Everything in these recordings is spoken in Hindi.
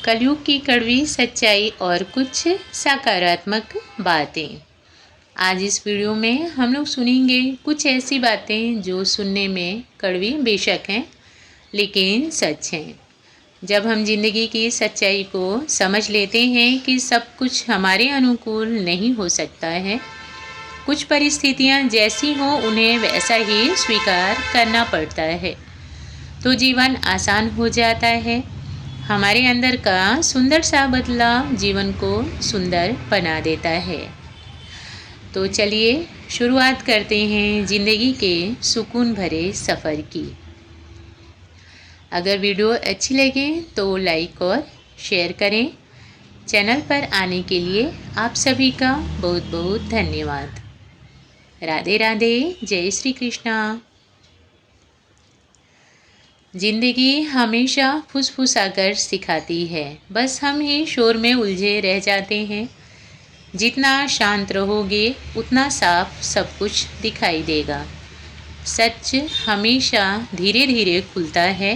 कलयुग की कड़वी सच्चाई और कुछ सकारात्मक बातें। आज इस वीडियो में हम लोग सुनेंगे कुछ ऐसी बातें जो सुनने में कड़वी बेशक हैं लेकिन सच हैं। जब हम जिंदगी की सच्चाई को समझ लेते हैं कि सब कुछ हमारे अनुकूल नहीं हो सकता है, कुछ परिस्थितियां जैसी हों उन्हें वैसा ही स्वीकार करना पड़ता है, तो जीवन आसान हो जाता है। हमारे अंदर का सुंदर सा बदलाव जीवन को सुंदर बना देता है। तो चलिए शुरुआत करते हैं ज़िंदगी के सुकून भरे सफ़र की। अगर वीडियो अच्छी लगे तो लाइक और शेयर करें। चैनल पर आने के लिए आप सभी का बहुत बहुत धन्यवाद। राधे राधे, जय श्री कृष्णा। जिंदगी हमेशा फुसफुसाकर सिखाती है, बस हम ही शोर में उलझे रह जाते हैं। जितना शांत रहोगे उतना साफ सब कुछ दिखाई देगा। सच हमेशा धीरे धीरे खुलता है,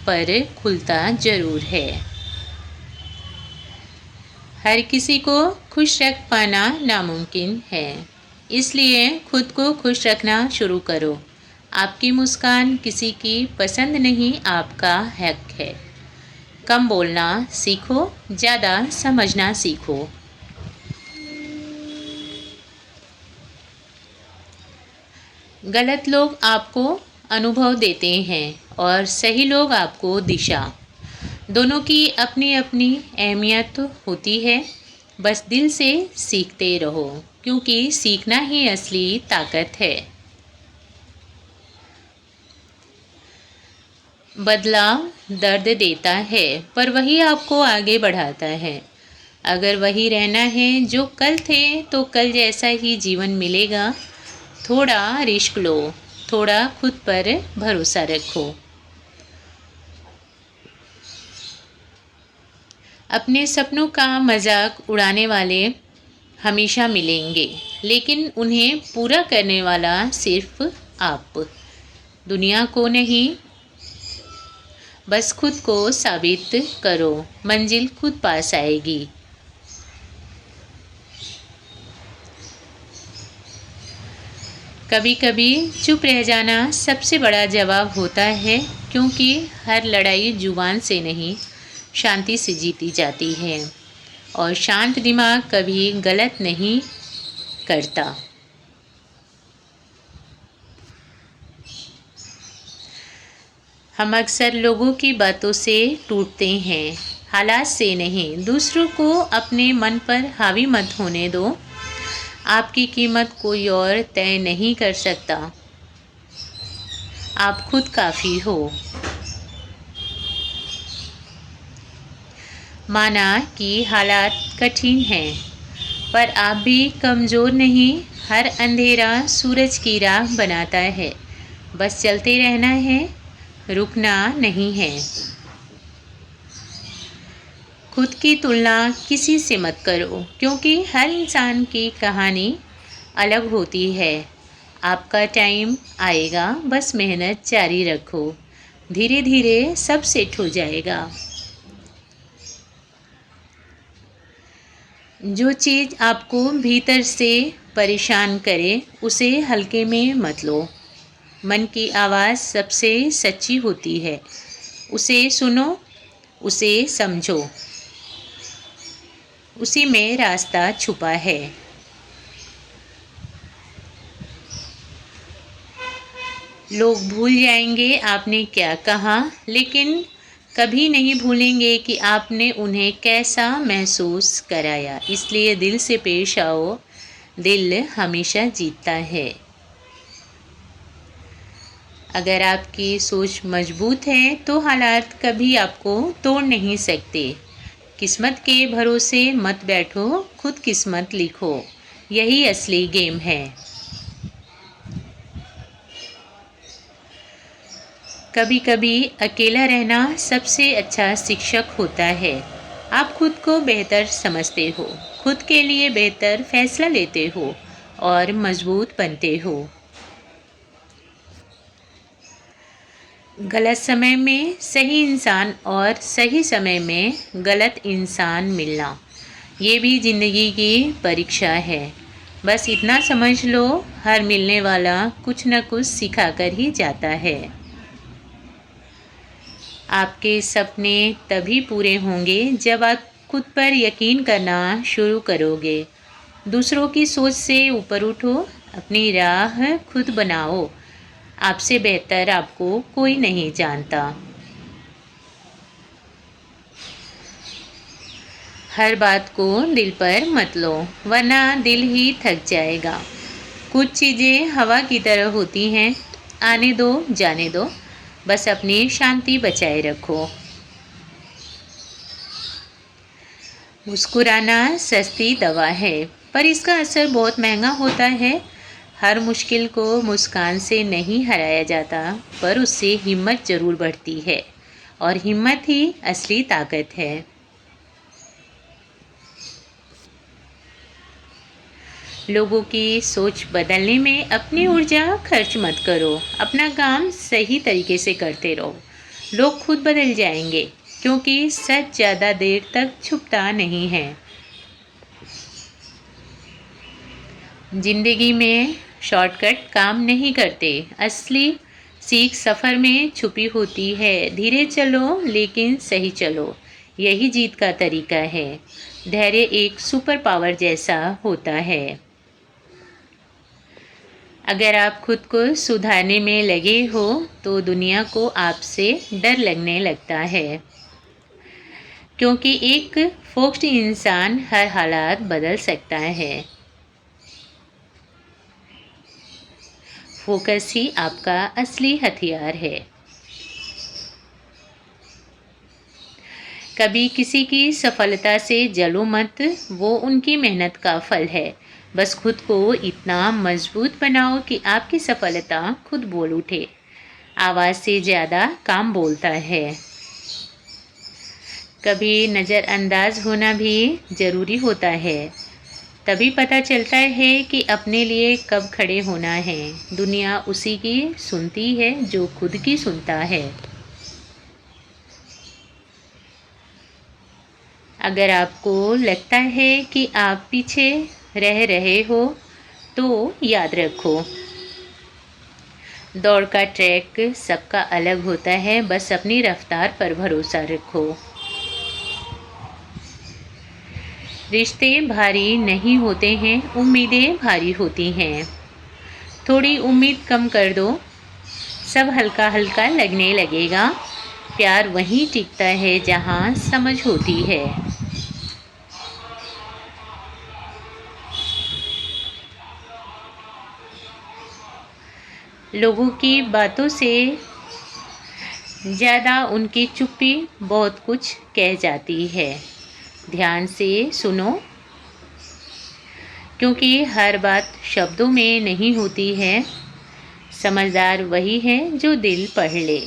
पर खुलता जरूर है। हर किसी को खुश रख पाना नामुमकिन है, इसलिए खुद को खुश रखना शुरू करो। आपकी मुस्कान किसी की पसंद नहीं, आपका हक है। कम बोलना सीखो, ज़्यादा समझना सीखो। गलत लोग आपको अनुभव देते हैं और सही लोग आपको दिशा। दोनों की अपनी अपनी अहमियत होती है। बस दिल से सीखते रहो, क्योंकि सीखना ही असली ताकत है। बदलाव दर्द देता है, पर वही आपको आगे बढ़ाता है। अगर वही रहना है जो कल थे, तो कल जैसा ही जीवन मिलेगा। थोड़ा रिस्क लो, थोड़ा खुद पर भरोसा रखो। अपने सपनों का मजाक उड़ाने वाले हमेशा मिलेंगे, लेकिन उन्हें पूरा करने वाला सिर्फ आप। दुनिया को नहीं, बस खुद को साबित करो, मंजिल खुद पास आएगी। कभी कभी चुप रह जाना सबसे बड़ा जवाब होता है, क्योंकि हर लड़ाई जुबान से नहीं, शांति से जीती जाती है। और शांत दिमाग कभी गलत नहीं करता। हम अक्सर लोगों की बातों से टूटते हैं, हालात से नहीं। दूसरों को अपने मन पर हावी मत होने दो। आपकी कीमत कोई और तय नहीं कर सकता, आप खुद काफ़ी हो। माना कि हालात कठिन हैं, पर आप भी कमज़ोर नहीं। हर अंधेरा सूरज की राह बनाता है, बस चलते रहना है, रुकना नहीं है। खुद की तुलना किसी से मत करो, क्योंकि हर इंसान की कहानी अलग होती है। आपका टाइम आएगा, बस मेहनत जारी रखो। धीरे धीरे सब सेट हो जाएगा। जो चीज़ आपको भीतर से परेशान करे, उसे हल्के में मत लो। मन की आवाज़ सबसे सच्ची होती है, उसे सुनो, उसे समझो, उसी में रास्ता छुपा है। लोग भूल जाएंगे आपने क्या कहा, लेकिन कभी नहीं भूलेंगे कि आपने उन्हें कैसा महसूस कराया। इसलिए दिल से पेश आओ, दिल हमेशा जीतता है। अगर आपकी सोच मजबूत है तो हालात कभी आपको तोड़ नहीं सकते। किस्मत के भरोसे मत बैठो, खुद किस्मत लिखो, यही असली गेम है। कभी कभी अकेला रहना सबसे अच्छा शिक्षक होता है। आप खुद को बेहतर समझते हो, खुद के लिए बेहतर फैसला लेते हो और मजबूत बनते हो। गलत समय में सही इंसान और सही समय में गलत इंसान मिलना, ये भी ज़िंदगी की परीक्षा है। बस इतना समझ लो, हर मिलने वाला कुछ न कुछ सिखा कर ही जाता है। आपके सपने तभी पूरे होंगे जब आप खुद पर यकीन करना शुरू करोगे। दूसरों की सोच से ऊपर उठो, अपनी राह खुद बनाओ। आपसे बेहतर आपको कोई नहीं जानता। हर बात को दिल पर मत लो, वरना दिल ही थक जाएगा। कुछ चीज़ें हवा की तरह होती हैं, आने दो जाने दो, बस अपनी शांति बचाए रखो। मुस्कुराना सस्ती दवा है, पर इसका असर बहुत महंगा होता है। हर मुश्किल को मुस्कान से नहीं हराया जाता, पर उससे हिम्मत ज़रूर बढ़ती है, और हिम्मत ही असली ताकत है। लोगों की सोच बदलने में अपनी ऊर्जा खर्च मत करो, अपना काम सही तरीके से करते रहो। लोग खुद बदल जाएंगे, क्योंकि सच ज़्यादा देर तक छुपता नहीं है। जिंदगी में शॉर्टकट काम नहीं करते, असली सीख सफ़र में छुपी होती है। धीरे चलो लेकिन सही चलो, यही जीत का तरीका है। धैर्य एक सुपर पावर जैसा होता है। अगर आप खुद को सुधारने में लगे हो तो दुनिया को आपसे डर लगने लगता है, क्योंकि एक फोकस्ड इंसान हर हालात बदल सकता है। फोकस ही आपका असली हथियार है। कभी किसी की सफलता से जलो मत, वो उनकी मेहनत का फल है। बस खुद को इतना मजबूत बनाओ कि आपकी सफलता खुद बोल उठे। आवाज़ से ज़्यादा काम बोलता है। कभी नज़रअंदाज होना भी ज़रूरी होता है, तभी पता चलता है कि अपने लिए कब खड़े होना है। दुनिया उसी की सुनती है जो खुद की सुनता है। अगर आपको लगता है कि आप पीछे रह रहे हो, तो याद रखो, दौड़ का ट्रैक सबका अलग होता है। बस अपनी रफ्तार पर भरोसा रखो। रिश्ते भारी नहीं होते हैं, उम्मीदें भारी होती हैं। थोड़ी उम्मीद कम कर दो, सब हल्का हल्का लगने लगेगा। प्यार वहीं टिकता है जहाँ समझ होती है। लोगों की बातों से ज़्यादा उनकी चुप्पी बहुत कुछ कह जाती है। ध्यान से सुनो, क्योंकि हर बात शब्दों में नहीं होती है। समझदार वही है जो दिल पढ़ ले।